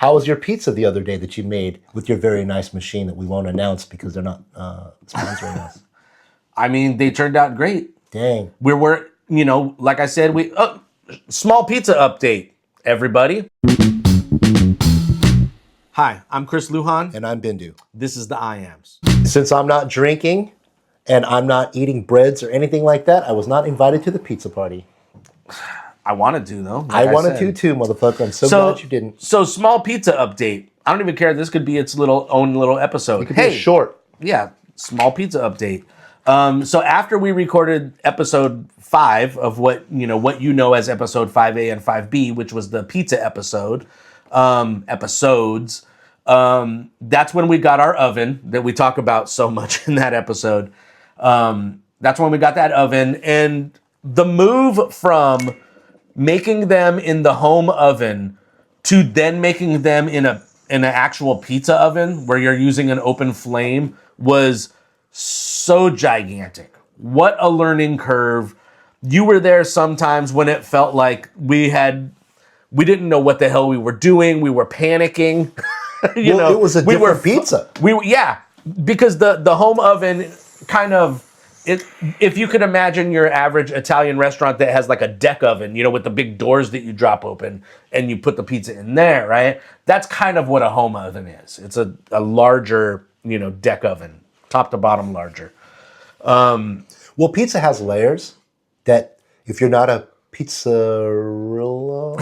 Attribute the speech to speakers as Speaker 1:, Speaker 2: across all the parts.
Speaker 1: How was your pizza the other day that you made with your very nice machine that we won't announce because they're not sponsoring us?
Speaker 2: I mean, they turned out great.
Speaker 1: Dang.
Speaker 2: We're like I said, small pizza update, everybody. Hi, I'm Chris Lujan.
Speaker 1: And I'm BINDU.
Speaker 2: This is the I Ams.
Speaker 1: Since I'm not drinking and I'm not eating breads or anything like that, I was not invited to the pizza party.
Speaker 2: I wanted to, though.
Speaker 1: I wanted to too, motherfucker. I'm so glad you didn't.
Speaker 2: So, small pizza oupdate. I don't even care. This could be its own little episode.
Speaker 1: It could be short.
Speaker 2: Yeah, small pizza update. So after we recorded episode 5 of what you know as episode 5A and 5B, which was the pizza episodes, that's when we got our oven that we talk about so much in that episode. That's when we got that oven, and the move from making them in the home oven to then making them in an actual pizza oven where you're using an open flame was so gigantic. What a learning curve. You were there sometimes when it felt like we didn't know what the hell we were doing. We were panicking.
Speaker 1: It was a different pizza.
Speaker 2: Because the home oven kind of, if you could imagine your average Italian restaurant that has like a deck oven, with the big doors that you drop open and you put the pizza in there, right? That's kind of what a home oven is. It's a larger, deck oven, top to bottom larger.
Speaker 1: Well, pizza has layers that if you're not a pizzaiolo,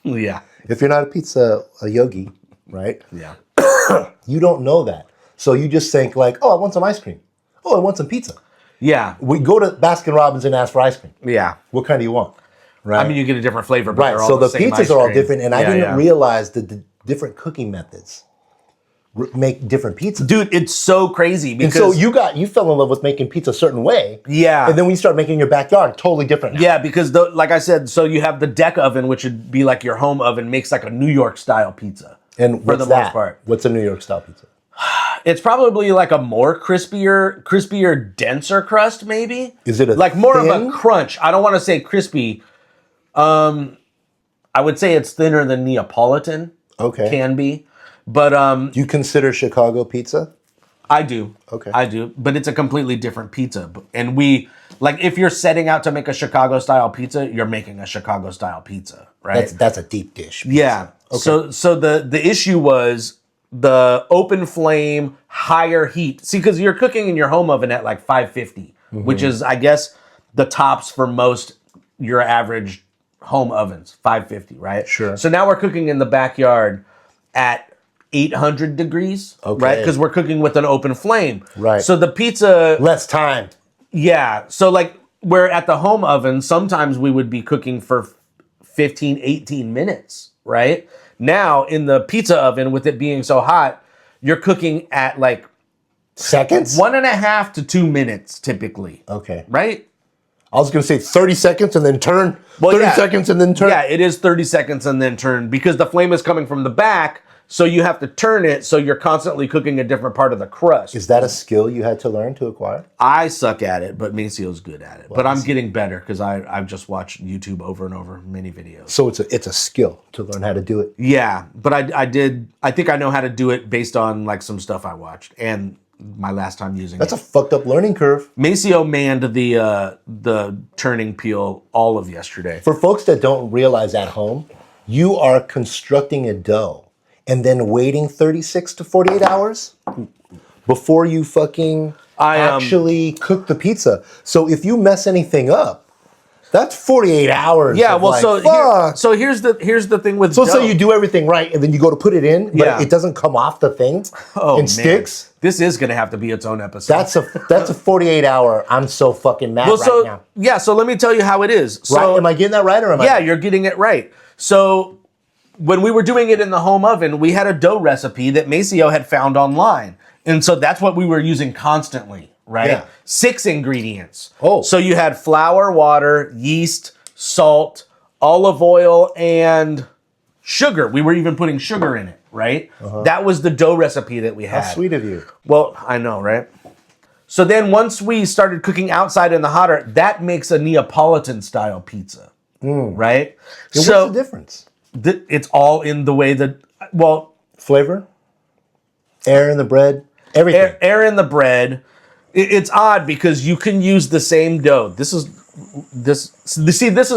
Speaker 2: yeah.
Speaker 1: If you're not a yogi, right?
Speaker 2: Yeah.
Speaker 1: You don't know that. So you just think like, oh, I want some ice cream. Oh, I want some pizza.
Speaker 2: Yeah.
Speaker 1: We go to Baskin Robbins and ask for ice cream.
Speaker 2: Yeah.
Speaker 1: What kind do you want? Right.
Speaker 2: I mean, you get a different flavor, but
Speaker 1: right. So the pizzas are all different, and I didn't realize that the different cooking methods make different pizzas.
Speaker 2: Dude, it's so crazy because
Speaker 1: and so you fell in love with making pizza a certain way.
Speaker 2: Yeah.
Speaker 1: And then when you start making in your backyard, totally different now.
Speaker 2: Yeah, because like I said, so you have the deck oven, which would be like your home oven, makes like a New York style pizza.
Speaker 1: And for the most part. What's a New York style pizza?
Speaker 2: It's probably like a more crispier, denser crust, maybe.
Speaker 1: Is it
Speaker 2: like more of a crunch? I don't want to say crispy. I would say it's thinner than Neapolitan.
Speaker 1: Okay.
Speaker 2: Can be. But
Speaker 1: do you consider Chicago pizza?
Speaker 2: I do.
Speaker 1: Okay.
Speaker 2: I do. But it's a completely different pizza. And if you're setting out to make a Chicago style pizza, you're making a Chicago style pizza, right?
Speaker 1: That's a deep dish pizza.
Speaker 2: Yeah. Okay. So the issue was the open flame, higher heat. See, because you're cooking in your home oven at like 550, which is, I guess, the tops for most your average home ovens, 550, right?
Speaker 1: Sure.
Speaker 2: So now we're cooking in the backyard at 800 degrees, right? Because we're cooking with an open flame.
Speaker 1: Right.
Speaker 2: So the pizza...
Speaker 1: Less time.
Speaker 2: Yeah. So like we're at the home oven, sometimes we would be cooking for 15, 18 minutes, right? Now in the pizza oven, with it being so hot, you're cooking at like...
Speaker 1: Seconds?
Speaker 2: 1.5 to 2 minutes typically.
Speaker 1: Okay.
Speaker 2: Right?
Speaker 1: I was going to say 30 seconds and then turn. 30 seconds and then turn.
Speaker 2: Yeah, it is 30 seconds and then turn because the flame is coming from the back. So you have to turn it so you're constantly cooking a different part of the crust.
Speaker 1: Is that a skill you had to learn to acquire?
Speaker 2: I suck at it, but Macio's good at it. Well, but I'm getting better because I've just watched YouTube over and over, many videos.
Speaker 1: So it's a skill to learn how to do it.
Speaker 2: Yeah, but I think I know how to do it based on like some stuff I watched and my last time using
Speaker 1: That's a fucked up learning curve.
Speaker 2: Maceo manned the turning peel all of yesterday.
Speaker 1: For folks that don't realize at home, you are constructing a dough and then waiting 36 to 48 hours before you fucking actually cook the pizza. So if you mess anything up, that's 48 hours.
Speaker 2: Yeah, well, here's the thing with dough.
Speaker 1: So you do everything right, and then you go to put it in, but it doesn't come off the thing and sticks.
Speaker 2: This is going to have to be its own episode.
Speaker 1: That's a 48 hour. I'm so fucking mad now.
Speaker 2: Yeah, so let me tell you how it is. So,
Speaker 1: right? Am I getting that right, or am I?
Speaker 2: Yeah, you're getting it right. So when we were doing it in the home oven, we had a dough recipe that Maceo had found online. And so that's what we were using constantly, right?
Speaker 1: Yeah.
Speaker 2: 6 ingredients.
Speaker 1: Oh.
Speaker 2: So you had flour, water, yeast, salt, olive oil, and sugar. We were even putting sugar in it, right? That was the dough recipe that we had.
Speaker 1: How sweet of you.
Speaker 2: Well, I know, right? So then once we started cooking outside in the hotter, that makes a Neapolitan style pizza, right?
Speaker 1: What's the difference?
Speaker 2: it's all in the way that, well,
Speaker 1: Flavor, air in the bread, everything.
Speaker 2: air in the bread. It's odd because you can use the same dough. This is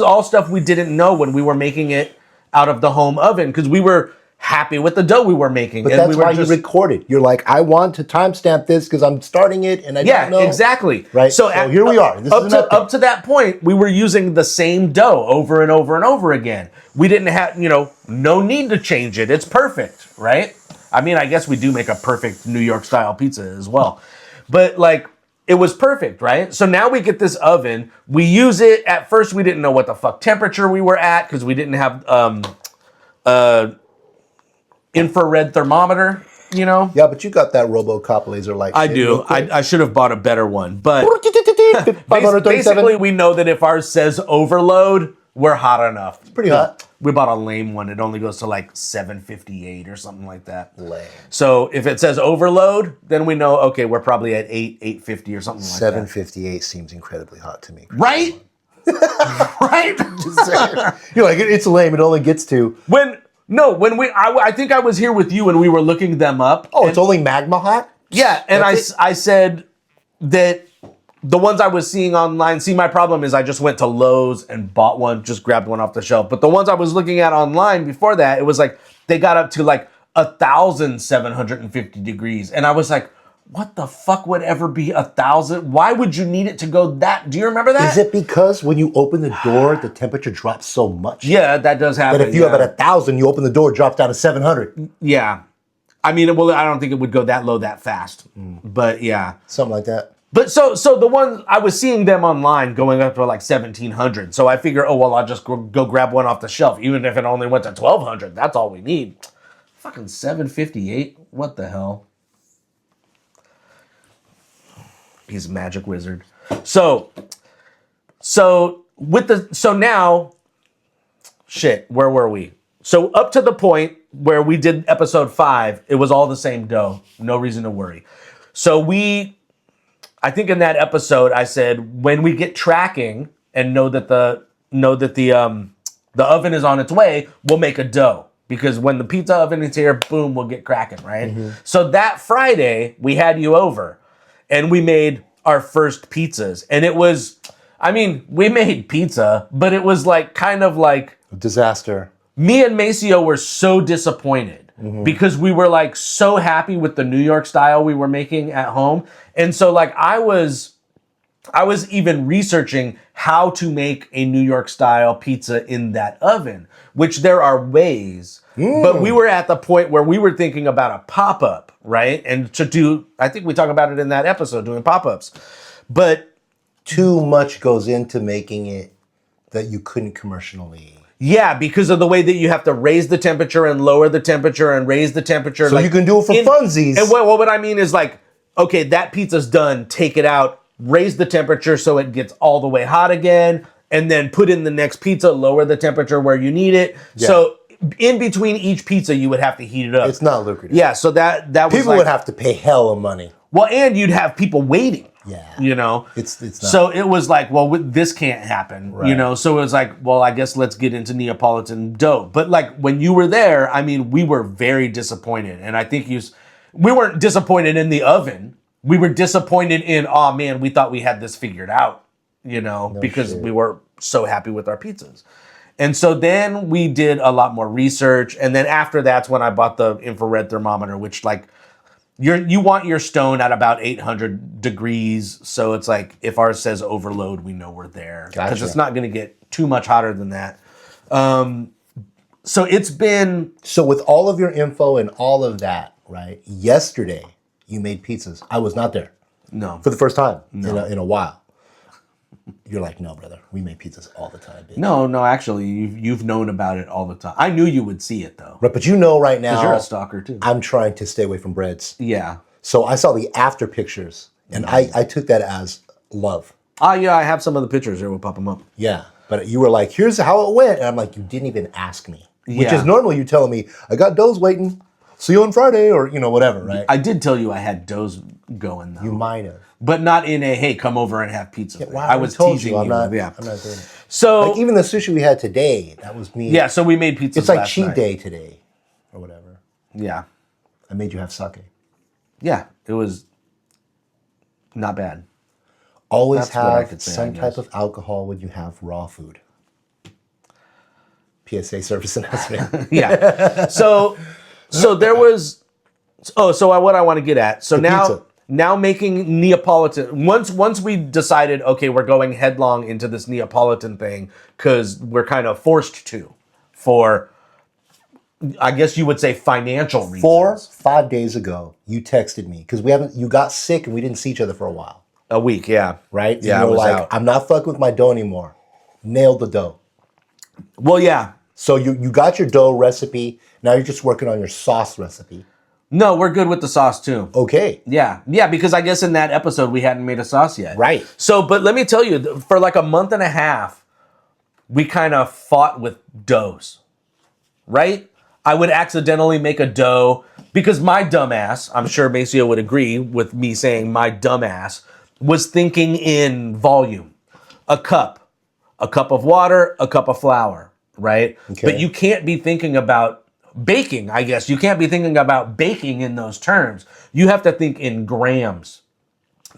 Speaker 2: all stuff we didn't know when we were making it out of the home oven, because we were happy with the dough we were making.
Speaker 1: But
Speaker 2: and
Speaker 1: that's
Speaker 2: we were
Speaker 1: why you recorded. You're like, I want to timestamp this because I'm starting it and I don't know.
Speaker 2: Yeah, exactly.
Speaker 1: Right. So here we are. This is
Speaker 2: up to that point, we were using the same dough over and over and over again. We didn't have, no need to change it. It's perfect, right? I mean, I guess we do make a perfect New York style pizza as well. But like, it was perfect, right? So now we get this oven. We use it. At first, we didn't know what the fuck temperature we were at because we didn't have infrared thermometer,
Speaker 1: Yeah, but you got that RoboCop laser light.
Speaker 2: I do. I should have bought a better one. But basically, we know that if ours says overload, we're hot enough. It's
Speaker 1: pretty hot.
Speaker 2: We bought a lame one. It only goes to like 758 or something like that.
Speaker 1: Lame.
Speaker 2: So if it says overload, then we know, okay, we're probably at 850 or something like that.
Speaker 1: 758 seems incredibly hot to me.
Speaker 2: Right? Right?
Speaker 1: Just saying. You're like, it's lame. It only gets to...
Speaker 2: I think I was here with you when we were looking them up.
Speaker 1: Oh, it's only magma hot?
Speaker 2: Yeah, and I said that the ones I was seeing online, my problem is I just went to Lowe's and bought one, just grabbed one off the shelf. But the ones I was looking at online before that, it was like, they got up to like 1,750 degrees. And I was like, what the fuck would ever be 1,000? Why would you need it to go that? Do you remember that?
Speaker 1: Is it because when you open the door, the temperature drops so much?
Speaker 2: Yeah, that does happen.
Speaker 1: But if you have it at 1,000, you open the door, it drops down to 700.
Speaker 2: Yeah. I mean, well, I don't think it would go that low that fast. But yeah.
Speaker 1: Something like that.
Speaker 2: But so the ones, I was seeing them online going up to like 1,700. So I figure, I'll just go grab one off the shelf. Even if it only went to 1,200, that's all we need. Fucking 758? What the hell? He's a magic wizard. So now, shit, where were we? So up to the point where we did episode 5, it was all the same dough. No reason to worry. So I think in that episode I said, when we get tracking and know that the oven is on its way, we'll make a dough. Because when the pizza oven is here, boom, we'll get cracking, right? Mm-hmm. So that Friday, we had you over. And we made our first pizzas. And it was, we made pizza, but it was like kind of like
Speaker 1: a disaster.
Speaker 2: Me and Maceo were so disappointed because we were like so happy with the New York style we were making at home. And so like I was even researching how to make a New York style pizza in that oven, which there are ways. But we were at the point where we were thinking about a pop-up, right? And to do, I think we talk about it in that episode, doing pop-ups. But
Speaker 1: too much goes into making it that you couldn't commercially.
Speaker 2: Yeah, because of the way that you have to raise the temperature and lower the temperature and raise the temperature.
Speaker 1: So like, you can do it for funsies.
Speaker 2: And what I mean is like, okay, that pizza's done, take it out, raise the temperature so it gets all the way hot again, and then put in the next pizza, lower the temperature where you need it. Yeah. So in between each pizza, you would have to heat it up.
Speaker 1: It's not lucrative.
Speaker 2: Yeah, so that was
Speaker 1: people would have to pay hell of money.
Speaker 2: Well, and you'd have people waiting.
Speaker 1: Yeah.
Speaker 2: It's not. So it was like, well, this can't happen, right. So it was like, well, I guess let's get into Neapolitan dough. But like when you were there, we were very disappointed. And I think we weren't disappointed in the oven. We were disappointed in, oh man, we thought we had this figured out, because we were so happy with our pizzas. And so then we did a lot more research. And then after that's when I bought the infrared thermometer, which like you want your stone at about 800 degrees. So it's like if ours says overload, we know we're there. Because it's not going to get too much hotter than that. So it's been...
Speaker 1: So with all of your info and all of that, right? Yesterday, you made pizzas. I was not there.
Speaker 2: No.
Speaker 1: For the first time in a while. You're like, no, brother, we make pizzas all the time, bitch.
Speaker 2: No, actually, you've known about it all the time. I knew you would see it, though.
Speaker 1: Right, but right now...
Speaker 2: Because you're a stalker, too.
Speaker 1: I'm trying to stay away from breads.
Speaker 2: Yeah.
Speaker 1: So I saw the after pictures, and I took that as love.
Speaker 2: Yeah, I have some of the pictures here. We'll pop them up.
Speaker 1: Yeah, but you were like, here's how it went. And I'm like, you didn't even ask me. Which is normally you telling me, I got doughs waiting. See you on Friday, or, whatever, right?
Speaker 2: I did tell you I had doughs going though.
Speaker 1: You might have.
Speaker 2: But not in a, hey, come over and have pizza.
Speaker 1: Wow,
Speaker 2: I was teasing you.
Speaker 1: I'm not
Speaker 2: Yeah.
Speaker 1: doing it.
Speaker 2: So
Speaker 1: like even the sushi we had today, that was me.
Speaker 2: yeah, so we made pizza.
Speaker 1: It's like cheat day today, or whatever.
Speaker 2: Yeah.
Speaker 1: I made you have sake.
Speaker 2: Yeah, it was not bad.
Speaker 1: Always have some type of alcohol when you have raw food. PSA service announcement.
Speaker 2: Yeah. So there was. Oh, so what I want to get at. So now making Neapolitan. Once we decided, okay, we're going headlong into this Neapolitan thing because we're kind of forced to, for I guess you would say financial reasons.
Speaker 1: 4 or 5 days ago, you texted me because you got sick and we didn't see each other for a while.
Speaker 2: A week, yeah.
Speaker 1: Right?
Speaker 2: Yeah,
Speaker 1: and you were like,
Speaker 2: out.
Speaker 1: I'm not fucking with my dough anymore. Nailed the dough.
Speaker 2: Well, yeah.
Speaker 1: So you got your dough recipe. Now you're just working on your sauce recipe.
Speaker 2: No, we're good with the sauce too.
Speaker 1: Okay.
Speaker 2: Yeah, because I guess in that episode we hadn't made a sauce yet.
Speaker 1: Right.
Speaker 2: So, but let me tell you, for like a month and a half, we kind of fought with doughs. Right? I would accidentally make a dough because my dumbass, I'm sure Maceo would agree with me saying my dumbass, was thinking in volume. A cup of water, a cup of flour, right?
Speaker 1: Okay.
Speaker 2: But you can't be thinking about baking, I guess. You can't be thinking about baking in those terms. You have to think in grams.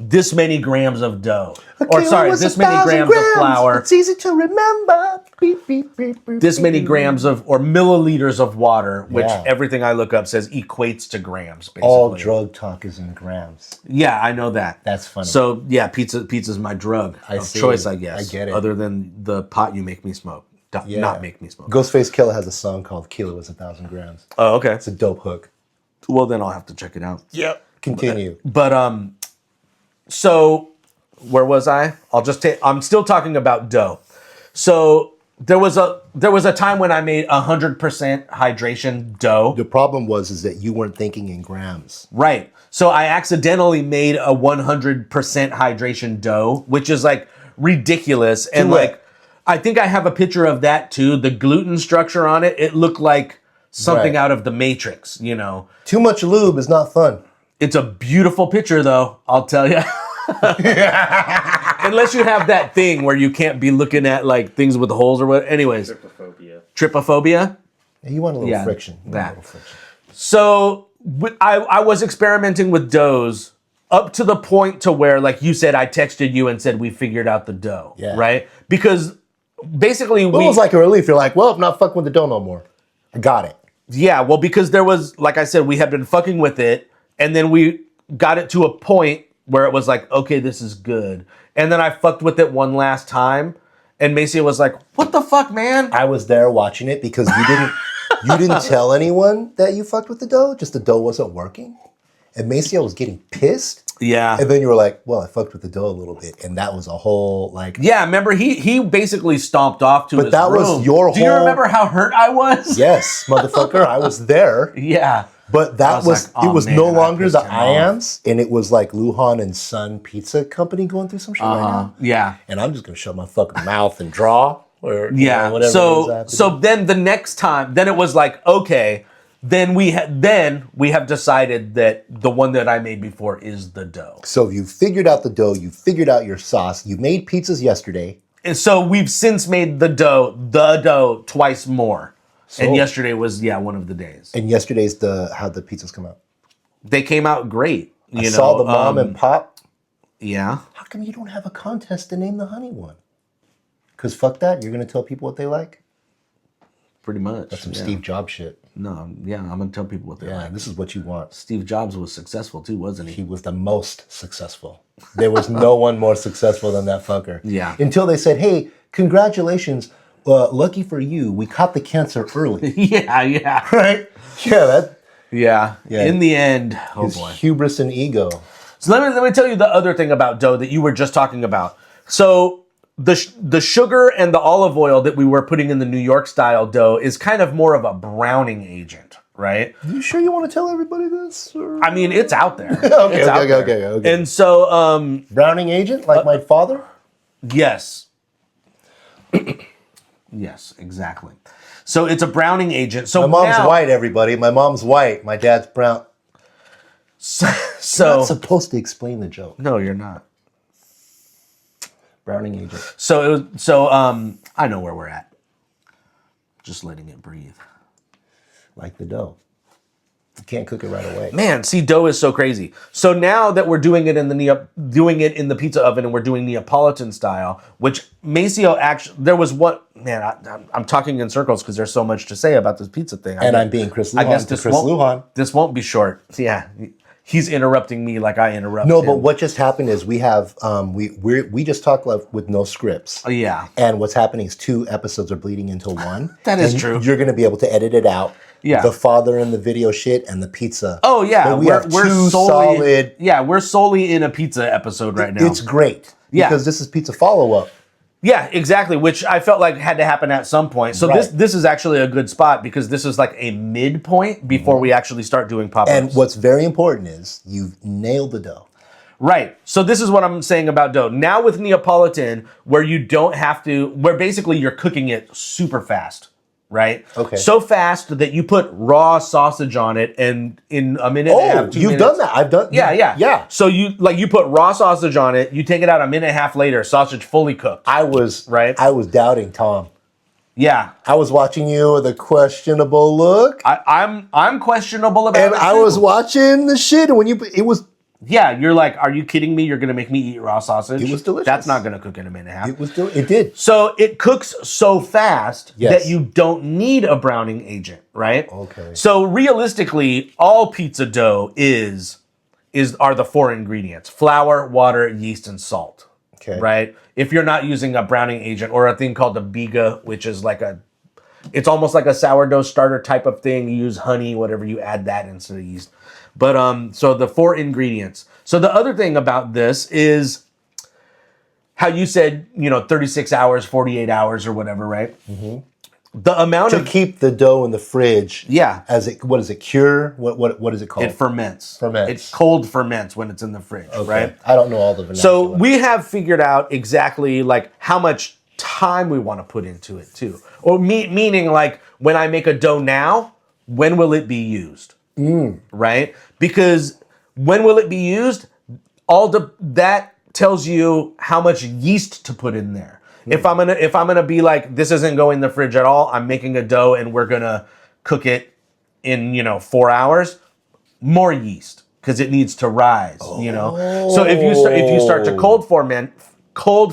Speaker 2: This many grams of dough. This many grams of flour.
Speaker 1: It's easy to remember. Beep, beep, beep, beep,
Speaker 2: this many grams of, or milliliters of water, which
Speaker 1: Yeah.
Speaker 2: everything I look up says equates to grams, basically.
Speaker 1: All drug talk is in grams.
Speaker 2: Yeah, I know that.
Speaker 1: That's funny.
Speaker 2: So, yeah, pizza's my drug of choice, I guess.
Speaker 1: I get it.
Speaker 2: Other than the pot you make me smoke. Not make me smoke.
Speaker 1: Ghostface Killer has a song called Kilo is 1,000 grams.
Speaker 2: Oh, okay.
Speaker 1: It's a dope hook.
Speaker 2: Well, then I'll have to check it out.
Speaker 1: Yep. Continue.
Speaker 2: But, so where was I? I'm still talking about dough. So there was a time when I made 100% hydration dough.
Speaker 1: The problem is that you weren't thinking in grams.
Speaker 2: Right. So I accidentally made a 100% hydration dough, which is like ridiculous. And like, I think I have a picture of that too. The gluten structure on it, it looked like something out of the Matrix, you know.
Speaker 1: Too much lube is not fun.
Speaker 2: It's a beautiful picture though, I'll tell you. Unless you have that thing where you can't be looking at like things with holes or what. Anyways. Trypophobia?
Speaker 1: Yeah, you want a little friction.
Speaker 2: So I was experimenting with doughs up to the point to where, like you said, I texted you and said we figured out the dough.
Speaker 1: Yeah.
Speaker 2: Right? Because basically
Speaker 1: it was like a relief. You're like, well, I'm not fucking with the dough no more. I got it.
Speaker 2: Yeah, well, because there was, like I said, we had been fucking with it, and then we got it to a point where it was like, okay, this is good. And then I fucked with it one last time, and Macy was like, what the fuck, man?
Speaker 1: I was there watching it because you didn't tell anyone that you fucked with the dough, just the dough wasn't working. And Maceo was getting pissed.
Speaker 2: Yeah.
Speaker 1: And then you were like, well, I fucked with the dough a little bit. And that was a whole, like...
Speaker 2: Yeah, remember, he basically stomped off to his room.
Speaker 1: But that was your whole...
Speaker 2: Do you remember how hurt I was?
Speaker 1: Yes, motherfucker, I was there.
Speaker 2: Yeah.
Speaker 1: But that was
Speaker 2: like, oh,
Speaker 1: it was
Speaker 2: man,
Speaker 1: no longer the
Speaker 2: I
Speaker 1: IAMS, and it was like Lujan and Son Pizza Company going through some shit right now.
Speaker 2: Yeah.
Speaker 1: And I'm just going to shut my fucking mouth and draw. Or,
Speaker 2: Yeah.
Speaker 1: you know, whatever
Speaker 2: So then the next time, then it was like, okay... Then we have decided that the one that I made before is the dough.
Speaker 1: So you figured out the dough, you figured out your sauce, you made pizzas yesterday.
Speaker 2: And so we've since made the dough twice more.
Speaker 1: So,
Speaker 2: and yesterday was, one of the days.
Speaker 1: And yesterday's how'd the pizzas come out?
Speaker 2: They came out great.
Speaker 1: I saw the mom and pop.
Speaker 2: Yeah.
Speaker 1: How come you don't have a contest to name the honey one? Because fuck that, you're going to tell people what they like?
Speaker 2: Pretty much.
Speaker 1: That's some Steve Jobs shit.
Speaker 2: No, I'm going to tell people what they like.
Speaker 1: Yeah, this is what you want.
Speaker 2: Steve Jobs was successful too, wasn't he?
Speaker 1: He was the most successful. There was no one more successful than that fucker.
Speaker 2: Yeah.
Speaker 1: Until they said, hey, congratulations. Lucky for you, we caught the cancer early.
Speaker 2: Yeah.
Speaker 1: Right? Yeah,
Speaker 2: Yeah. In the end, oh boy.
Speaker 1: Hubris and ego.
Speaker 2: So let me tell you the other thing about dough that you were just talking about. So the sugar and the olive oil that we were putting in the New York style dough is kind of more of a browning agent, right?
Speaker 1: You sure you want to tell everybody this? Or?
Speaker 2: I mean, it's out there.
Speaker 1: Okay.
Speaker 2: And so
Speaker 1: browning agent, like my father?
Speaker 2: Yes. Yes, exactly. So it's a browning agent. So
Speaker 1: my mom's white, everybody. My mom's white. My dad's brown. You're not supposed to explain the joke.
Speaker 2: No, you're not.
Speaker 1: Browning agent.
Speaker 2: I know where we're at. Just letting it breathe.
Speaker 1: Like the dough. You can't cook it right away.
Speaker 2: Man, see, dough is so crazy. So now that we're doing it in the pizza oven and we're doing Neapolitan style, which Maceo actually, there was one, man, I'm talking in circles because there's so much to say about this pizza thing.
Speaker 1: I'm being Chris Lujan.
Speaker 2: I guess this won't be short. Yeah, he's interrupting me like I interrupt him.
Speaker 1: No, but what just happened is we have, we just talk with no scripts.
Speaker 2: Oh, yeah.
Speaker 1: And what's happening is 2 episodes are bleeding into one.
Speaker 2: That is true.
Speaker 1: You're going to be able to edit it out.
Speaker 2: Yeah.
Speaker 1: The father and the video shit and the pizza.
Speaker 2: Oh, yeah.
Speaker 1: But we're solid.
Speaker 2: Yeah, we're solely in a pizza episode right now.
Speaker 1: It's great.
Speaker 2: Yeah.
Speaker 1: Because this is pizza follow-up.
Speaker 2: Yeah, exactly, which I felt like had to happen at some point. So this is actually a good spot because this is like a midpoint before we actually start doing pop-ups.
Speaker 1: And what's very important is you've nailed the dough.
Speaker 2: Right. So this is what I'm saying about dough. Now with Neapolitan, where you don't have to, where basically you're cooking it super fast. Right?
Speaker 1: Okay.
Speaker 2: So fast that you put raw sausage on it and in a minute and a half, 2
Speaker 1: you've
Speaker 2: minutes.
Speaker 1: done that. I've done
Speaker 2: Yeah. So you put raw sausage on it, you take it out a minute and a half later, sausage fully cooked.
Speaker 1: I was doubting Tom.
Speaker 2: Yeah.
Speaker 1: I was watching you with a questionable look.
Speaker 2: I'm questionable about
Speaker 1: and
Speaker 2: it.
Speaker 1: I was watching the shit, and when it was.
Speaker 2: Yeah, you're like, are you kidding me? You're gonna make me eat raw sausage?
Speaker 1: It was delicious.
Speaker 2: That's not gonna cook in a minute and a half.
Speaker 1: It did.
Speaker 2: So it cooks so fast that you don't need a browning agent, right?
Speaker 1: Okay.
Speaker 2: So realistically, all pizza dough are the 4 ingredients: flour, water, yeast, and salt.
Speaker 1: Okay.
Speaker 2: Right? If you're not using a browning agent or a thing called the biga, which is it's almost like a sourdough starter type of thing. You use honey, whatever, you add that instead of yeast. But so the 4 ingredients. So the other thing about this is how you said, 36 hours, 48 hours or whatever, right? Mm-hmm. The amount
Speaker 1: to keep the dough in the fridge.
Speaker 2: Yeah.
Speaker 1: What is it? Cure? What is it called?
Speaker 2: It ferments.
Speaker 1: Ferments.
Speaker 2: It cold ferments when it's in the fridge, right?
Speaker 1: I don't know all the vernacular.
Speaker 2: So we have figured out exactly like how much time we want to put into it too. Or meaning like when I make a dough now, when will it be used? Right? Because when will it be used? That tells you how much yeast to put in there. If I'm gonna be like, this isn't going in the fridge at all, I'm making a dough and we're gonna cook it in 4 hours, more yeast because it needs to rise. So if you start to cold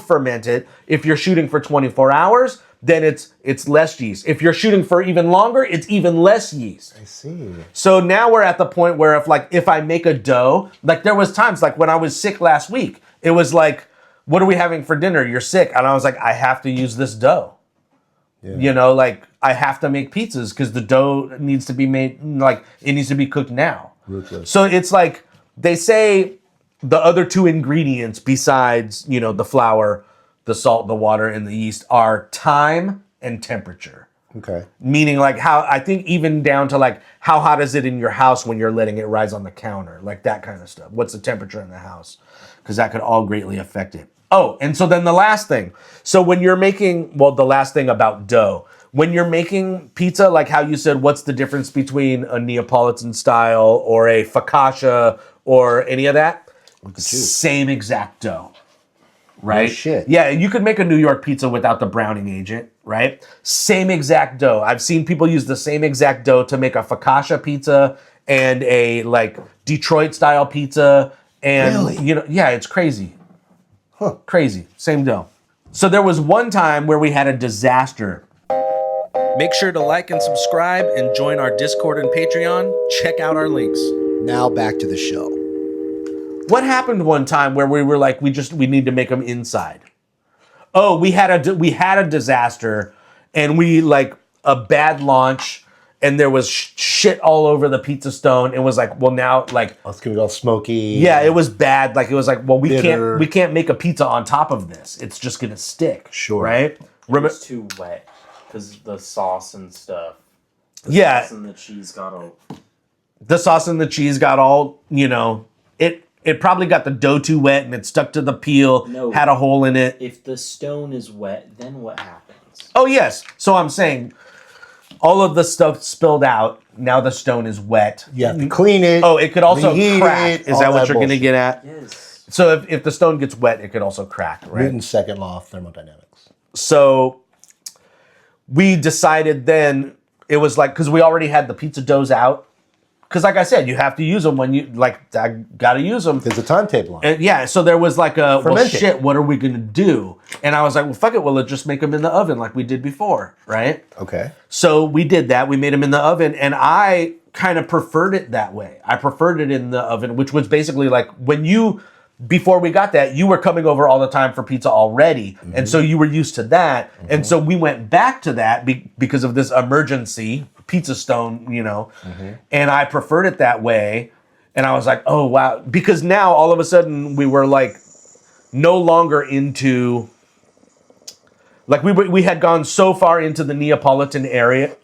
Speaker 2: ferment it, if you're shooting for 24 hours, then it's less yeast. If you're shooting for even longer, it's even less yeast.
Speaker 1: I see.
Speaker 2: So now we're at the point where if I make a dough, like there was times like when I was sick last week, it was like, what are we having for dinner? You're sick. And I was like, I have to use this dough. Yeah. I have to make pizzas because the dough needs to be made, like it needs to be cooked now.
Speaker 1: Ruthless.
Speaker 2: So it's like, they say the other 2 ingredients besides, the flour, the salt, the water, and the yeast are time and temperature.
Speaker 1: Okay.
Speaker 2: Meaning like I think even down to like how hot is it in your house when you're letting it rise on the counter, like that kind of stuff. What's the temperature in the house? Because that could all greatly affect it. Oh, and so then the last thing. So when you're making, the last thing about dough, when you're making pizza, like how you said, what's the difference between a Neapolitan style or a focaccia or any of that? Same exact dough. Right?
Speaker 1: No shit.
Speaker 2: Yeah, you could make a New York pizza without the browning agent, right? Same exact dough. I've seen people use the same exact dough to make a focaccia pizza and a like Detroit style pizza. And
Speaker 1: really?
Speaker 2: Yeah, it's crazy. Crazy. Same dough. So there was one time where we had a disaster. Make sure to like and subscribe and join our Discord and Patreon. Check out our links.
Speaker 1: Now back to the show.
Speaker 2: What happened one time where we were like, we need to make them inside? Oh, we had a disaster, and we like a bad launch, and there was shit all over the pizza stone. It was like, well, now like
Speaker 1: it's gonna be all smoky.
Speaker 2: Yeah, it was bad. Like it was like, well,
Speaker 1: bitter.
Speaker 2: we can't make a pizza on top of this. It's just gonna stick.
Speaker 1: Sure.
Speaker 2: Right?
Speaker 3: It was too wet because the sauce and stuff. The sauce and the cheese got all.
Speaker 2: The sauce and the cheese got all, It probably got the dough too wet and it stuck to the peel, had a hole in it.
Speaker 3: If the stone is wet, then what happens?
Speaker 2: Oh, yes. So I'm saying all of the stuff spilled out now the stone is wet.
Speaker 1: You have to clean it.
Speaker 2: Oh, it could also
Speaker 1: reheat
Speaker 2: crack.
Speaker 1: it,
Speaker 2: Is
Speaker 1: all
Speaker 2: that what you're going to
Speaker 1: bullshit.
Speaker 2: get at?
Speaker 3: Yes.
Speaker 2: So if the stone gets wet, it could also crack, right?
Speaker 1: Newton's second law of thermodynamics.
Speaker 2: So we decided then, it was like, because we already had the pizza doughs out. Because like I said, you have to use them when you, like, I got to use them.
Speaker 1: There's a timetable on it.
Speaker 2: And yeah, so there was like well,
Speaker 1: Ferment it.
Speaker 2: shit, what are we going to do? And I was like, well, fuck it, well, let's just make them in the oven like we did before, right?
Speaker 1: Okay.
Speaker 2: So we did that. We made them in the oven, and I kind of preferred it that way. I preferred it in the oven, which was basically like before we got that, you were coming over all the time for pizza already. And so you were used to that. And so we went back to that because of this emergency pizza stone, and I preferred it that way. And I was like, oh, wow. Because now all of a sudden we were like no longer into, like we had gone so far into the Neapolitan area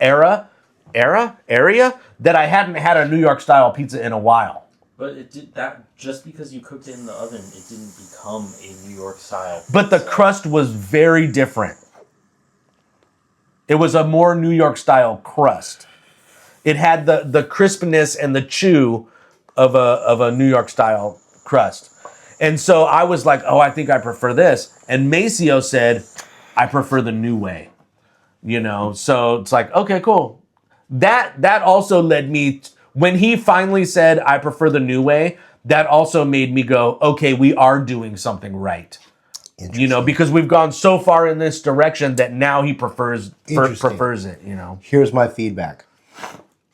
Speaker 2: that I hadn't had a New York style pizza in a while.
Speaker 3: But it did that just because you cooked it in the oven, it didn't become a New York style pizza.
Speaker 2: But the crust was very different. It was a more New York style crust. It had the crispness and the chew of a New York style crust. And so I was like, oh, I think I prefer this. And Maceo said, I prefer the new way. So it's like, okay, cool. That also led me when he finally said, I prefer the new way, that also made me go, okay, we are doing something right. Because we've gone so far in this direction that now he prefers it,
Speaker 1: Here's my feedback.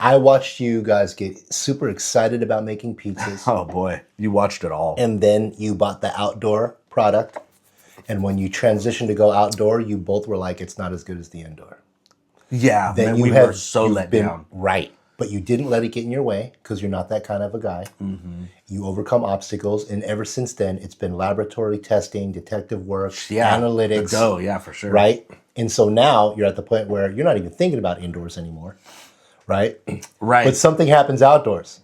Speaker 1: I watched you guys get super excited about making pizzas.
Speaker 2: Oh boy, you watched it all.
Speaker 1: And then you bought the outdoor product. And when you transitioned to go outdoor, you both were like, it's not as good as the indoor.
Speaker 2: Yeah,
Speaker 1: Then
Speaker 2: we were so let down.
Speaker 1: Right. But you didn't let it get in your way because you're not that kind of a guy. Mm-hmm. You overcome obstacles. And ever since then, it's been laboratory testing, detective work, analytics.
Speaker 2: Yeah, for sure.
Speaker 1: Right? And so now you're at the point where you're not even thinking about indoors anymore. Right?
Speaker 2: Right.
Speaker 1: But something happens outdoors.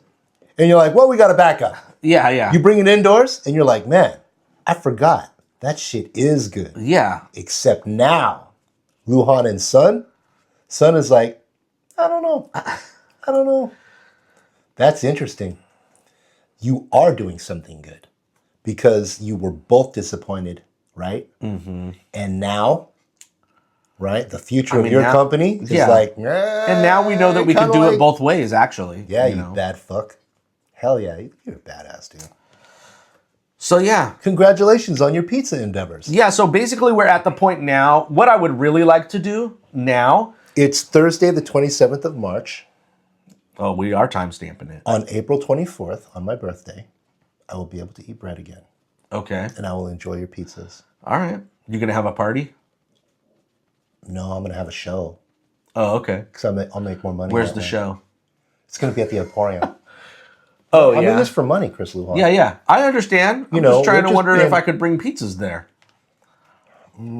Speaker 1: And you're like, well, we got to back up.
Speaker 2: Yeah.
Speaker 1: You bring it indoors and you're like, man, I forgot. That shit is good.
Speaker 2: Yeah.
Speaker 1: Except now, Luhan and Son is like, I don't know. That's interesting. You are doing something good because you were both disappointed, right? Mm-hmm. And now, right, the future of your company is like, nah,
Speaker 2: and now we know that we can do it both ways, actually.
Speaker 1: Yeah, you bad fuck. Hell yeah, you're a badass, dude.
Speaker 2: So yeah.
Speaker 1: Congratulations on your pizza endeavors.
Speaker 2: Yeah, so basically we're at the point now, what I would really like to do now.
Speaker 1: It's Thursday, the 27th of March.
Speaker 2: Oh, we are time stamping it.
Speaker 1: On April 24th, on my birthday, I will be able to eat bread again.
Speaker 2: Okay.
Speaker 1: And I will enjoy your pizzas.
Speaker 2: All right. You going to have a party?
Speaker 1: No, I'm going to have a show.
Speaker 2: Oh, okay.
Speaker 1: Because I'll make more money.
Speaker 2: Where's the show?
Speaker 1: It's going to be at the Emporium.
Speaker 2: Oh,
Speaker 1: I'm in this for money, Chris Lujan.
Speaker 2: Yeah. I understand. I'm just trying to wonder if I could bring pizzas there.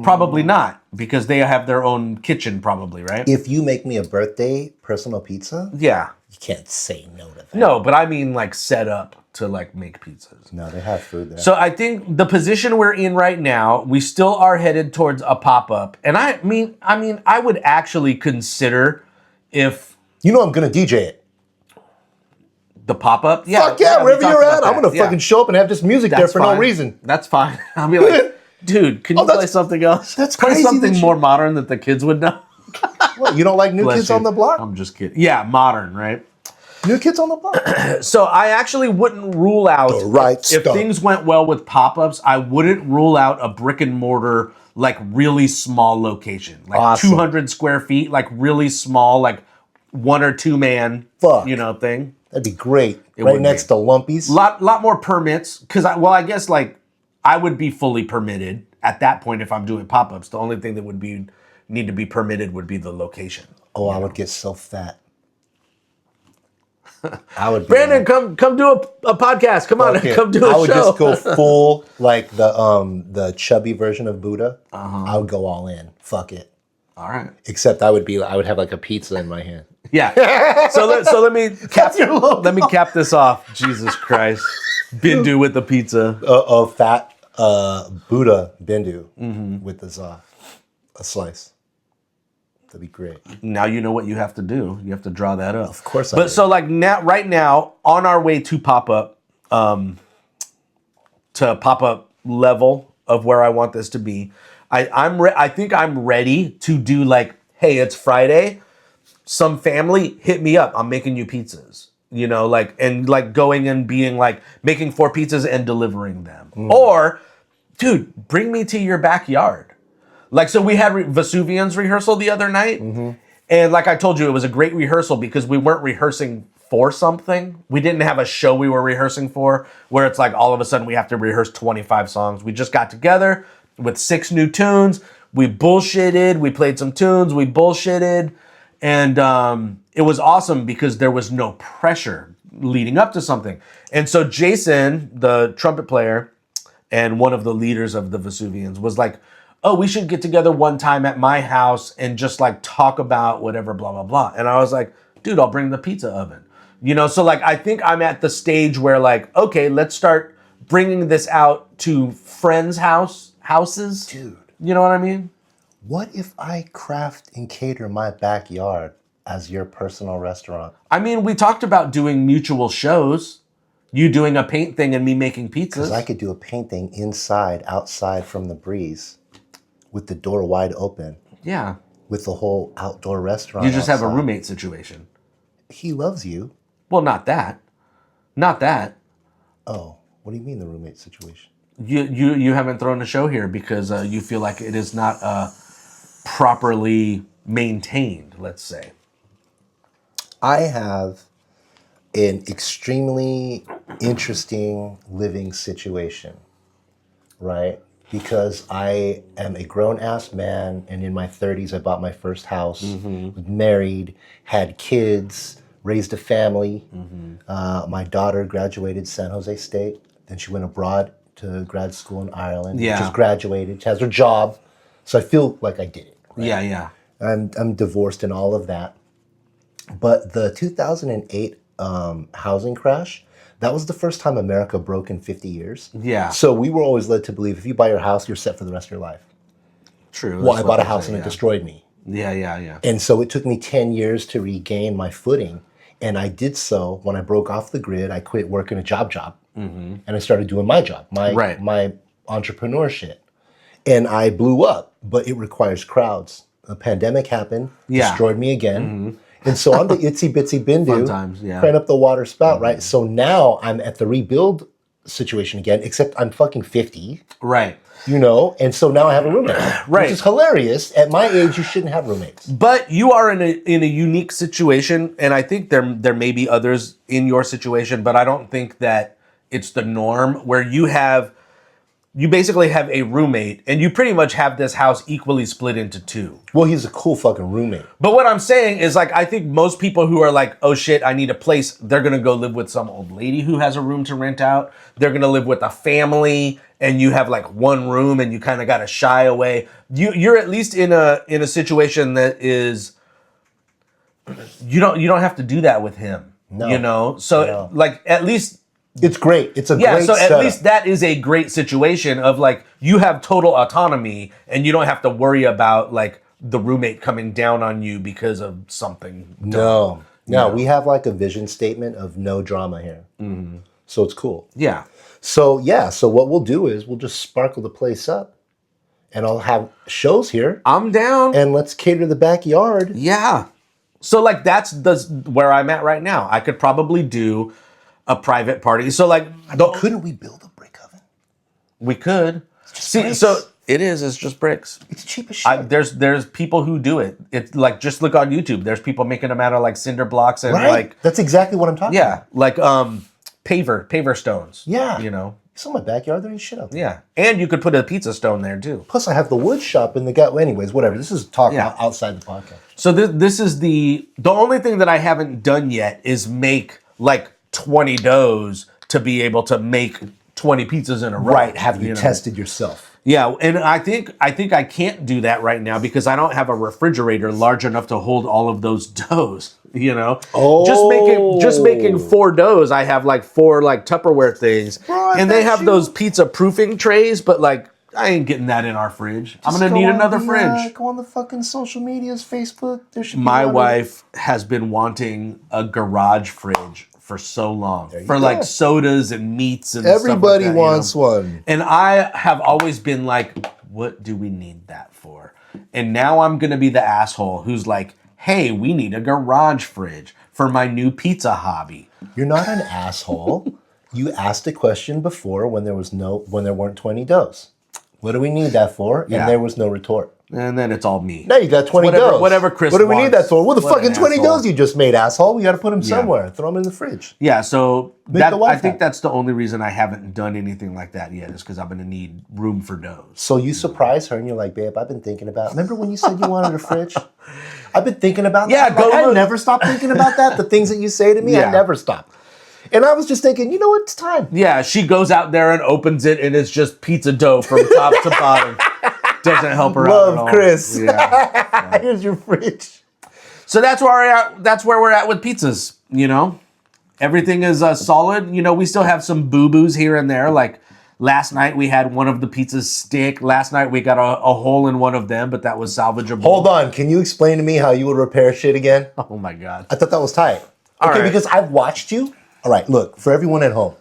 Speaker 2: Probably not, because they have their own kitchen, probably, right?
Speaker 1: If you make me a birthday personal pizza,
Speaker 2: yeah,
Speaker 1: you can't say no to that.
Speaker 2: No, but I mean like set up to like make pizzas.
Speaker 1: No, they have food there.
Speaker 2: So I think the position we're in right now, we still are headed towards a pop-up. And I mean, I would actually consider if...
Speaker 1: I'm going to DJ it.
Speaker 2: The pop-up?
Speaker 1: Yeah. Fuck yeah, wherever you're at. I'm going to fucking show up and have just music there for no reason.
Speaker 2: That's fine. I'll be like... Dude, can you play something else?
Speaker 1: That's
Speaker 2: play
Speaker 1: crazy.
Speaker 2: Something more modern that the kids would know.
Speaker 1: What, you don't like New Kids on the Block?
Speaker 2: I'm just kidding. Yeah, modern, right?
Speaker 1: New Kids on the Block.
Speaker 2: So I actually wouldn't rule out, if things went well with pop-ups, I wouldn't rule out a brick and mortar, like really small location. Like 200 square feet, like really small, like 1 or 2 man, thing.
Speaker 1: That'd be great. Right next to Lumpy's.
Speaker 2: Lot more permits, because I guess like, I would be fully permitted at that point if I'm doing pop-ups. The only thing that would need to be permitted would be the location.
Speaker 1: Oh, I would get so fat. I would.
Speaker 2: Brandon, come do a podcast. Come on, come do a show.
Speaker 1: I would just go full like the chubby version of Buddha. I would go all in. Fuck it.
Speaker 2: All right.
Speaker 1: Except I would have like a pizza in my hand.
Speaker 2: Yeah. So let me cap this off. Jesus Christ. Bindu with the pizza.
Speaker 1: A fat Buddha Bindu with a slice. That'd be great.
Speaker 2: Now you know what you have to do. You have to draw that up.
Speaker 1: Of course I
Speaker 2: But
Speaker 1: do.
Speaker 2: so like now, right now, on our way to pop-up, level of where I want this to be, I think I'm ready to do like, hey, it's Friday. Some family hit me up. I'm making you pizzas. You know, like, and like going and being like making 4 pizzas and delivering them. Or, dude, bring me to your backyard. Like, so we had Vesuvian's rehearsal the other night. And like I told you, it was a great rehearsal because we weren't rehearsing for something. We didn't have a show we were rehearsing for where it's like all of a sudden we have to rehearse 25 songs. We just got together with 6 new tunes. We bullshitted. We played some tunes. We bullshitted. And it was awesome because there was no pressure leading up to something. And so Jason, the trumpet player and one of the leaders of the Vesuvians, was like, oh, we should get together one time at my house and just like talk about whatever, blah, blah, blah. And I was like, dude, I'll bring the pizza oven. You know, so like I think I'm at the stage where like, okay, let's start bringing this out to friends' houses.
Speaker 1: Dude.
Speaker 2: You know what I mean?
Speaker 1: What if I craft and cater my backyard as your personal restaurant?
Speaker 2: I mean, we talked about doing mutual shows. You doing a paint thing and me making pizzas.
Speaker 1: Because I could do a painting inside, outside from the breeze, with the door wide open,
Speaker 2: Yeah.
Speaker 1: with the whole outdoor restaurant.
Speaker 2: You just have a
Speaker 1: outside.
Speaker 2: roommate situation.
Speaker 1: He loves you.
Speaker 2: Well, not that. Not that.
Speaker 1: Oh, what do you mean the roommate situation?
Speaker 2: You haven't thrown a show here because you feel like it is not properly maintained, let's say.
Speaker 1: I have an extremely interesting living situation, right? Because I am a grown-ass man, and in my 30s, I bought my first house, was married, had kids, raised a family. My daughter graduated San Jose State. Then she went abroad to grad school in Ireland.
Speaker 2: Yeah.
Speaker 1: Just graduated. She has her job. So I feel like I did it. Right?
Speaker 2: Yeah, yeah.
Speaker 1: I'm divorced and all of that. But the 2008 housing crash, that was the first time America broke in 50 years.
Speaker 2: Yeah.
Speaker 1: So we were always led to believe if you buy your house, you're set for the rest of your life.
Speaker 2: True.
Speaker 1: Well, I
Speaker 2: That's
Speaker 1: bought
Speaker 2: what
Speaker 1: a
Speaker 2: they
Speaker 1: house
Speaker 2: say,
Speaker 1: and it
Speaker 2: yeah.
Speaker 1: destroyed me.
Speaker 2: Yeah, yeah, yeah.
Speaker 1: And so it took me 10 years to regain my footing. And I did so when I broke off the grid. I quit working a job. And I started doing my job, my entrepreneur shit. And I blew up, but it requires crowds. A pandemic happened, destroyed me again. And so I'm the itsy bitsy BINDU,
Speaker 2: Fun times, yeah.
Speaker 1: crank up the water spout, right? So now I'm at the rebuild situation again, except I'm fucking 50,
Speaker 2: Right.
Speaker 1: you know? And so now I have a roommate,
Speaker 2: Right.
Speaker 1: which is hilarious. At my age, you shouldn't have roommates.
Speaker 2: But you are in a unique situation, and I think there may be others in your situation, but I don't think that it's the norm where you basically have a roommate and you pretty much have this house equally split into 2.
Speaker 1: Well, he's a cool fucking roommate.
Speaker 2: But what I'm saying is like I think most people who are like, oh shit, I need a place, they're gonna go live with some old lady who has a room to rent out. They're gonna live with a family and you have like one room and you kind of gotta shy away. You're at least in a situation that is you don't have to do that with him.
Speaker 1: No.
Speaker 2: You know? So like at least
Speaker 1: It's great. It's a
Speaker 2: yeah,
Speaker 1: great
Speaker 2: so at
Speaker 1: setup.
Speaker 2: least that is a great situation of like you have total autonomy and you don't have to worry about like the roommate coming down on you because of something.
Speaker 1: No, we have like a vision statement of no drama here. So it's cool.
Speaker 2: Yeah.
Speaker 1: So what we'll do is we'll just sparkle the place up and I'll have shows here
Speaker 2: I'm down.
Speaker 1: and let's cater the backyard.
Speaker 2: Yeah. So like that's where I'm at right now. I could probably do a private party. So like
Speaker 1: Couldn't we build a brick oven?
Speaker 2: we could. See,
Speaker 1: bricks.
Speaker 2: so it's just bricks.
Speaker 1: It's cheap as shit.
Speaker 2: There's people who do it. It's like just look on YouTube. There's people making them out of like cinder blocks and
Speaker 1: right?
Speaker 2: like
Speaker 1: That's exactly what I'm talking about.
Speaker 2: like paver stones.
Speaker 1: Yeah.
Speaker 2: You know.
Speaker 1: You saw my backyard, there ain't shit up there.
Speaker 2: Yeah. And you could put a pizza stone there too.
Speaker 1: Plus I have the wood shop and the guy, anyways, whatever. This is talk outside the podcast.
Speaker 2: So this is the only thing that I haven't done yet is make like 20 doughs to be able to make 20 pizzas in a row.
Speaker 1: Right. Have you
Speaker 2: know?
Speaker 1: tested yourself?
Speaker 2: Yeah, and I think I can't do that right now because I don't have a refrigerator large enough to hold all of those doughs. You know, just making 4 doughs. I have like 4 like Tupperware things,
Speaker 1: Bro, I
Speaker 2: and they
Speaker 1: bet
Speaker 2: have
Speaker 1: you-
Speaker 2: those pizza proofing trays. But like, I ain't getting that in our fridge. I'm gonna need another fridge.
Speaker 1: Go on the fucking social medias, Facebook. There should be
Speaker 2: My wife has been wanting a garage fridge for so long. For like sodas and meats and
Speaker 1: everybody
Speaker 2: stuff like that,
Speaker 1: wants one.
Speaker 2: And I have always been like, what do we need that for? And now I'm gonna be the asshole who's like, hey, we need a garage fridge for my new pizza hobby.
Speaker 1: You're not an asshole. You asked a question before when there weren't 20 doughs. What do we need that for? And there was no retort.
Speaker 2: And then it's all me.
Speaker 1: Now you got 20 doughs.
Speaker 2: Whatever Chris
Speaker 1: What do we
Speaker 2: wants.
Speaker 1: need that for? Well, the fucking 20
Speaker 2: asshole.
Speaker 1: doughs you just made, asshole. We got to put them somewhere. Throw them in the fridge.
Speaker 2: Yeah, so I think
Speaker 1: happy.
Speaker 2: that's the only reason I haven't done anything like that yet is because I'm going to need room for doughs.
Speaker 1: So you surprise her and you're like, babe, I've been thinking about. Remember when you said you wanted a fridge? I've been thinking about that.
Speaker 2: Yeah,
Speaker 1: I never stop thinking about that. The things that you say to me, I never stop. And I was just thinking, you know what? It's time.
Speaker 2: Yeah, she goes out there and opens it, and it's just pizza dough from top to bottom. Doesn't help her out at all.
Speaker 1: Love, Chris.
Speaker 2: Yeah.
Speaker 1: Here's your fridge.
Speaker 2: So that's where we're at. That's where we're at with pizzas. You know, everything is solid. You know, we still have some boo boos here and there. Like last night, we had one of the pizzas stick. Last night, we got a hole in one of them, but that was salvageable.
Speaker 1: Hold on. Can you explain to me how you would repair shit again?
Speaker 2: Oh my god!
Speaker 1: I thought that was tight.
Speaker 2: All right.
Speaker 1: Because I've watched you. All right, look, for everyone at home,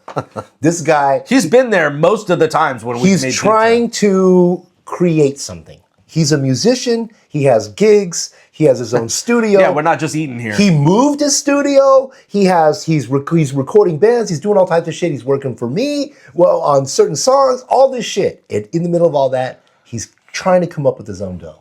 Speaker 1: this guy,
Speaker 2: He's been there most of the times when we've made
Speaker 1: he's trying to create something. He's a musician. He has gigs. He has his own studio.
Speaker 2: Yeah, we're not just eating here.
Speaker 1: He moved his studio. He's recording bands. He's doing all types of shit. He's working for me, well, on certain songs, all this shit. And in the middle of all that, he's trying to come up with his own dough.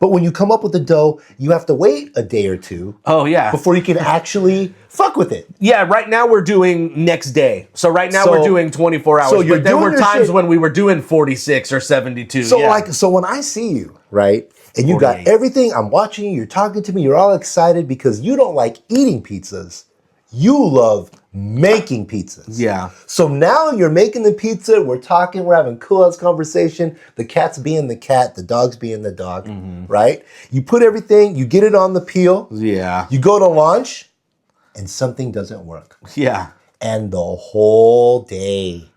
Speaker 1: But when you come up with the dough, you have to wait a day or two.
Speaker 2: Oh yeah.
Speaker 1: Before you can actually fuck with it.
Speaker 2: Yeah, right now we're doing next day. So right now we're doing 24 hours.
Speaker 1: So you're
Speaker 2: but there
Speaker 1: doing
Speaker 2: were
Speaker 1: your
Speaker 2: times
Speaker 1: shit.
Speaker 2: when we were doing 46 or 72.
Speaker 1: So when I see you, right, and you got
Speaker 2: 48.
Speaker 1: everything, I'm watching you, you're talking to me, you're all excited because you don't like eating pizzas. You love making pizzas.
Speaker 2: Yeah.
Speaker 1: So now you're making the pizza, we're talking, we're having cool ass conversation, the cat's being the cat, the dog's being the dog, right? You put everything, you get it on the peel,
Speaker 2: Yeah.
Speaker 1: you go to launch, and something doesn't work.
Speaker 2: Yeah.
Speaker 1: And the whole day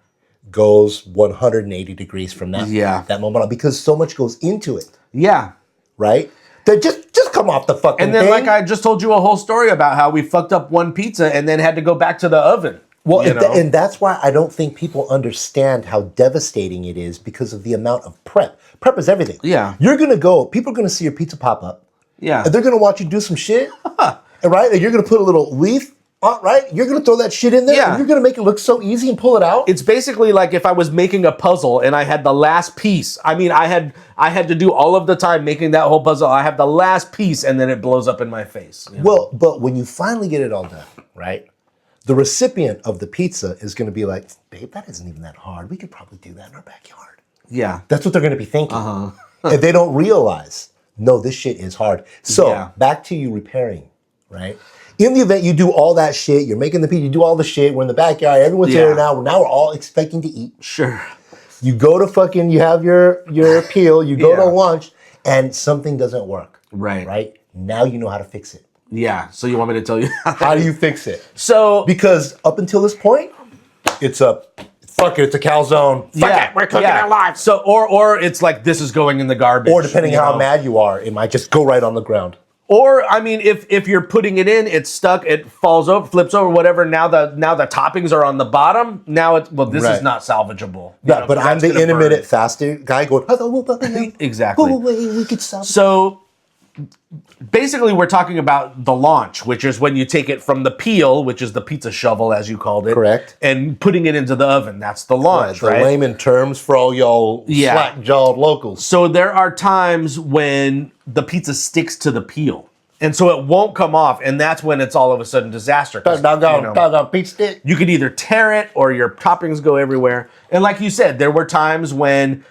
Speaker 1: goes 180 degrees from that moment on because so much goes into it,
Speaker 2: Yeah.
Speaker 1: right? That just come off the fucking
Speaker 2: And then
Speaker 1: thing.
Speaker 2: like I just told you a whole story about how we fucked up one pizza and then had to go back to the oven.
Speaker 1: Well,
Speaker 2: you know?
Speaker 1: and that's why I don't think people understand how devastating it is because of the amount of prep. Prep is everything.
Speaker 2: Yeah.
Speaker 1: You're going to go, people are going to see your pizza pop up.
Speaker 2: Yeah.
Speaker 1: And they're going to watch you do some shit. Right? And you're going to put a little leaf on, right? You're going to throw that shit in there.
Speaker 2: Yeah.
Speaker 1: And you're going to make it look so easy and pull it out.
Speaker 2: It's basically like if I was making a puzzle and I had the last piece. I mean, I had to do all of the time making that whole puzzle. I have the last piece and then it blows up in my face. You know?
Speaker 1: Well, but when you finally get it all done, right? The recipient of the pizza is going to be like, babe, that isn't even that hard. We could probably do that in our backyard.
Speaker 2: Yeah.
Speaker 1: That's what they're going to be thinking. And they don't realize, no, this shit is hard. So back to you repairing, right? In the event you do all that shit, you're making the pizza, you do all the shit, we're in the backyard, everyone's here now. Now we're all expecting to eat.
Speaker 2: Sure.
Speaker 1: You go to fucking, you have your peel, you go to lunch, and something doesn't work.
Speaker 2: Right.
Speaker 1: Right? Now you know how to fix it.
Speaker 2: Yeah. So you want me to tell you?
Speaker 1: How do you fix it?
Speaker 2: So
Speaker 1: Because up until this point, it's a calzone. Fuck it, we're cooking it live.
Speaker 2: So or it's like this is going in the garbage.
Speaker 1: Or depending
Speaker 2: you
Speaker 1: how
Speaker 2: know?
Speaker 1: mad you are, it might just go right on the ground.
Speaker 2: Or I mean, if you're putting it in, it's stuck, it falls over, flips over, whatever. Now the toppings are on the bottom. Now it's this is not salvageable.
Speaker 1: Yeah,
Speaker 2: You know,
Speaker 1: but I'm the intermittent faster guy going.
Speaker 2: Exactly.
Speaker 1: Go away, we could salvage.
Speaker 2: So basically, we're talking about the launch, which is when you take it from the peel, which is the pizza shovel, as you called it,
Speaker 1: Correct.
Speaker 2: and putting it into the oven. That's the launch,
Speaker 1: The
Speaker 2: right?
Speaker 1: layman terms for all y'all slack-jawed locals.
Speaker 2: So there are times when the pizza sticks to the peel. And so it won't come off, and that's when it's all of a sudden disaster.
Speaker 1: Doggone pizza stick.
Speaker 2: You could either tear it or your toppings go everywhere. And like you said, there were times when,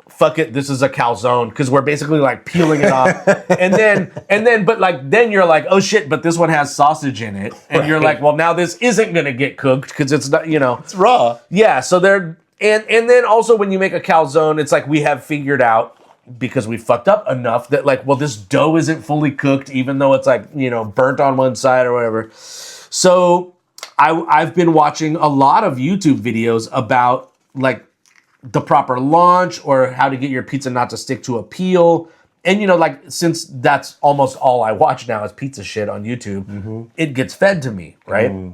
Speaker 2: fuck it, this is a calzone, because we're basically like peeling it off. and then you're like, oh shit, but this one has sausage in it. And you're like, well, now this isn't gonna get cooked because it's not,
Speaker 1: It's raw.
Speaker 2: Yeah, so there, and then also when you make a calzone, it's like we have figured out, because we fucked up enough that like, well, this dough isn't fully cooked, even though it's like, burnt on one side or whatever. So I've been watching a lot of YouTube videos about like the proper launch or how to get your pizza not to stick to a peel. And, you know, like, since that's almost all I watch now is pizza shit on YouTube, it gets fed to me, right?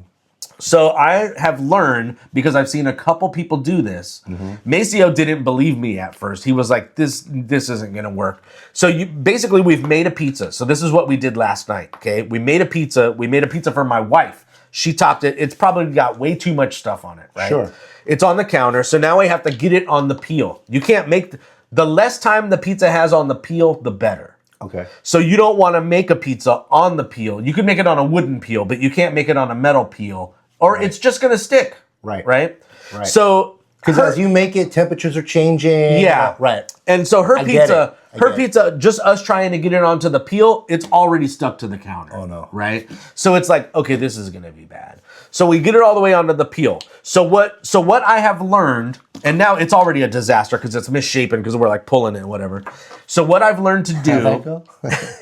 Speaker 2: So I have learned, because I've seen a couple people do this. Maceo didn't believe me at first. He was like, this isn't going to work. So basically, we've made a pizza. So this is what we did last night, okay? We made a pizza. We made a pizza for my wife. She topped it. It's probably got way too much stuff on it, right?
Speaker 1: Sure.
Speaker 2: It's on the counter. So now I have to get it on the peel. You can't make... The less time the pizza has on the peel, the better.
Speaker 1: Okay.
Speaker 2: So you don't want to make a pizza on the peel. You can make it on a wooden peel, but you can't make it on a metal peel, or it's just going to stick.
Speaker 1: Right.
Speaker 2: Right?
Speaker 1: Right.
Speaker 2: So...
Speaker 1: Because as you make it, temperatures are changing.
Speaker 2: Yeah.
Speaker 1: Right.
Speaker 2: And so her pizza, just us trying to get it onto the peel, it's already stuck to the counter.
Speaker 1: Oh, no.
Speaker 2: Right? So it's like, okay, this is going to be bad. So we get it all the way onto the peel. So what I have learned, and now it's already a disaster because it's misshapen because we're like pulling it and whatever. So what I've learned to do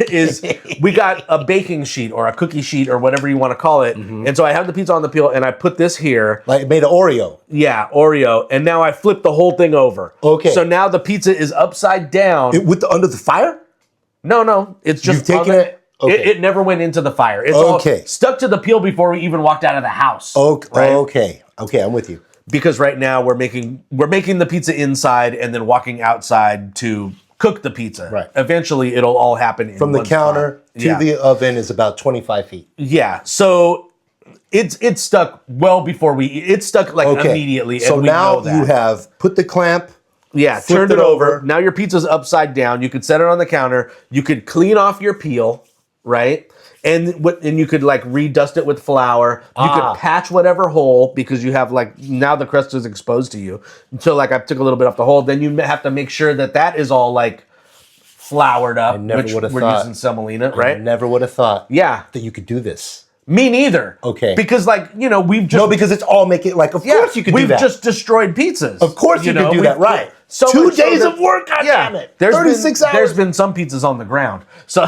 Speaker 2: is we got a baking sheet or a cookie sheet or whatever you want to call it. And so I have the pizza on the peel and I put this here.
Speaker 1: Like it made an Oreo.
Speaker 2: Yeah, Oreo. And now I flip the whole thing over.
Speaker 1: Okay.
Speaker 2: So now the pizza is upside down.
Speaker 1: Under the fire?
Speaker 2: No. It's just
Speaker 1: You've taken it? Okay.
Speaker 2: It never went into the fire. It's all stuck to the peel before we even walked out of the house.
Speaker 1: Okay. Okay, I'm with you.
Speaker 2: Because right now we're making the pizza inside and then walking outside to cook the pizza.
Speaker 1: Right.
Speaker 2: Eventually it'll all happen in
Speaker 1: From the
Speaker 2: one
Speaker 1: counter
Speaker 2: spot.
Speaker 1: to the oven is about 25 feet.
Speaker 2: Yeah. So it's stuck well before it's stuck like immediately.
Speaker 1: So
Speaker 2: and we
Speaker 1: now
Speaker 2: know that.
Speaker 1: you have put the clamp.
Speaker 2: Yeah, turned it over. Now your pizza's upside down. You could set it on the counter. You could clean off your peel, right? And you could like redust it with flour. You could patch whatever hole because you have like now the crust is exposed to you. So like I took a little bit off the hole. Then you have to make sure that is all like floured up.
Speaker 1: I never would have thought.
Speaker 2: We're using semolina, right?
Speaker 1: I never would have thought.
Speaker 2: Yeah,
Speaker 1: that you could do this.
Speaker 2: Me neither.
Speaker 1: Okay.
Speaker 2: Because we've just
Speaker 1: because it's all making like of course you could do that.
Speaker 2: We've just destroyed pizzas.
Speaker 1: Of course you could do that, right?
Speaker 2: So
Speaker 1: 2 days of work, goddammit. it. 36 hours.
Speaker 2: There's been some pizzas on the ground. So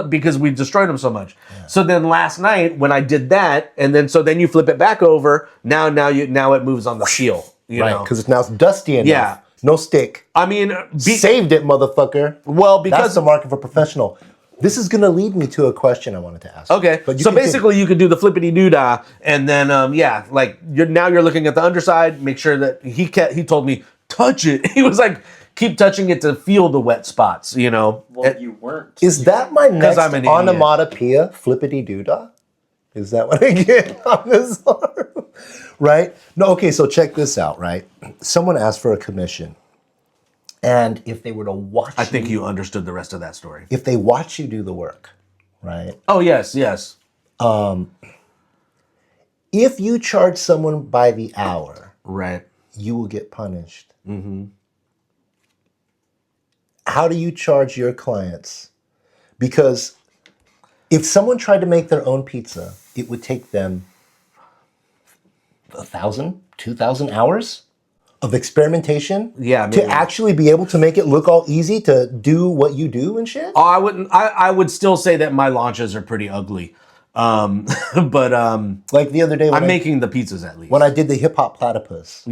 Speaker 2: because we destroyed them so much. Yeah. So then last night when I did that, and then you flip it back over, now it moves on the peel.
Speaker 1: Right, because it's dusty enough.
Speaker 2: Yeah.
Speaker 1: No stick.
Speaker 2: I mean
Speaker 1: saved it, motherfucker.
Speaker 2: Well, because
Speaker 1: that's the market for professional. This is going to lead me to a question I wanted to ask.
Speaker 2: Okay, so basically you could do the flippity doodah, and then you're looking at the underside. Make sure that he told me touch it. He was like keep touching it to feel the wet spots.
Speaker 3: Well, you weren't.
Speaker 1: Is that my next onomatopoeia? Flippity doodah? Is that what I get on this arm? Right? No. Okay. So check this out. Right? Someone asked for a commission. And if they were to watch
Speaker 2: I think you understood the rest of that story.
Speaker 1: If they watch you do the work, right?
Speaker 2: Oh, yes.
Speaker 1: If you charge someone by the hour,
Speaker 2: right,
Speaker 1: you will get punished. How do you charge your clients? Because if someone tried to make their own pizza, it would take them 1,000, 2,000 hours of experimentation to actually be able to make it look all easy to do what you do and shit?
Speaker 2: Oh, I wouldn't. I would still say that my launches are pretty ugly. But
Speaker 1: like the other day,
Speaker 2: I'm making the pizzas at least.
Speaker 1: When I did the hip hop platypus,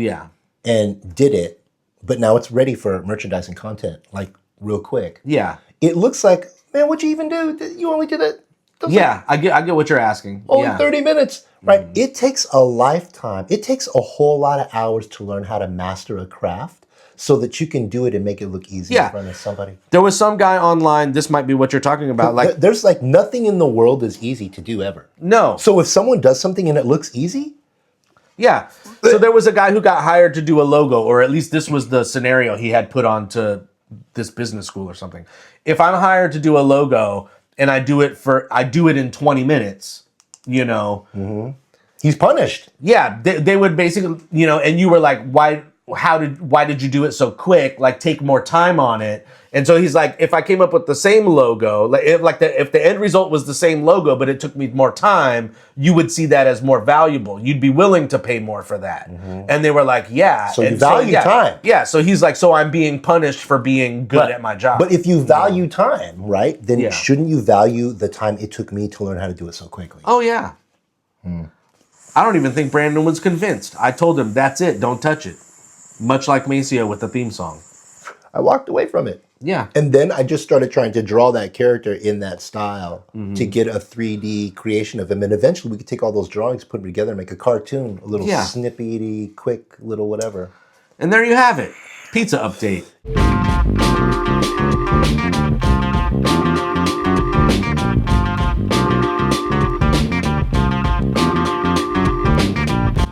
Speaker 1: and did it, but now it's ready for merchandising content, like real quick.
Speaker 2: Yeah,
Speaker 1: it looks like, man, what'd you even do? You only did it.
Speaker 2: I get what you're asking.
Speaker 1: Only 30 minutes. Right. It takes a lifetime. It takes a whole lot of hours to learn how to master a craft so that you can do it and make it look easy in front of somebody.
Speaker 2: There was some guy online, this might be what you're talking about. Like
Speaker 1: there's like nothing in the world is easy to do ever.
Speaker 2: No.
Speaker 1: So if someone does something and it looks easy.
Speaker 2: Yeah. So there was a guy who got hired to do a logo, or at least this was the scenario he had put onto this business school or something. If I'm hired to do a logo and I do it in 20 minutes,
Speaker 1: he's punished.
Speaker 2: Yeah, they would basically, and you were like, why did you do it so quick? Like, take more time on it. And so he's like, if I came up with the same logo, if the end result was the same logo, but it took me more time, you would see that as more valuable. You'd be willing to pay more for that. And they were like, yeah.
Speaker 1: So you value time.
Speaker 2: Yeah. So he's like, so I'm being punished for being good at my job.
Speaker 1: But if you value time, right, then shouldn't you value the time it took me to learn how to do it so quickly?
Speaker 2: Oh, yeah. I don't even think Brandon was convinced. I told him, that's it. Don't touch it. Much like Maceo with the theme song.
Speaker 1: I walked away from it.
Speaker 2: Yeah.
Speaker 1: And then I just started trying to draw that character in that style to get a 3D creation of him. And eventually we could take all those drawings, put them together, and make a cartoon, a little snippy, quick, little whatever.
Speaker 2: And there you have it. Pizza update.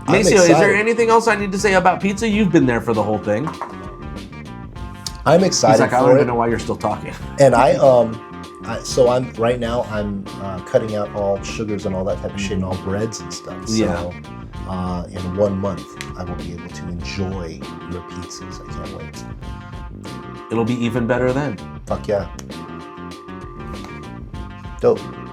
Speaker 2: Maceo, is there anything else I need to say about pizza? You've been there for the whole thing.
Speaker 1: I'm excited.
Speaker 2: He's like, I don't even know why you're still talking.
Speaker 1: And so I'm right now. I'm cutting out all sugars and all that type of shit, and all breads and stuff. So in 1 month, I will be able to enjoy your pizzas. I can't wait.
Speaker 2: It'll be even better then.
Speaker 1: Fuck yeah. Dope.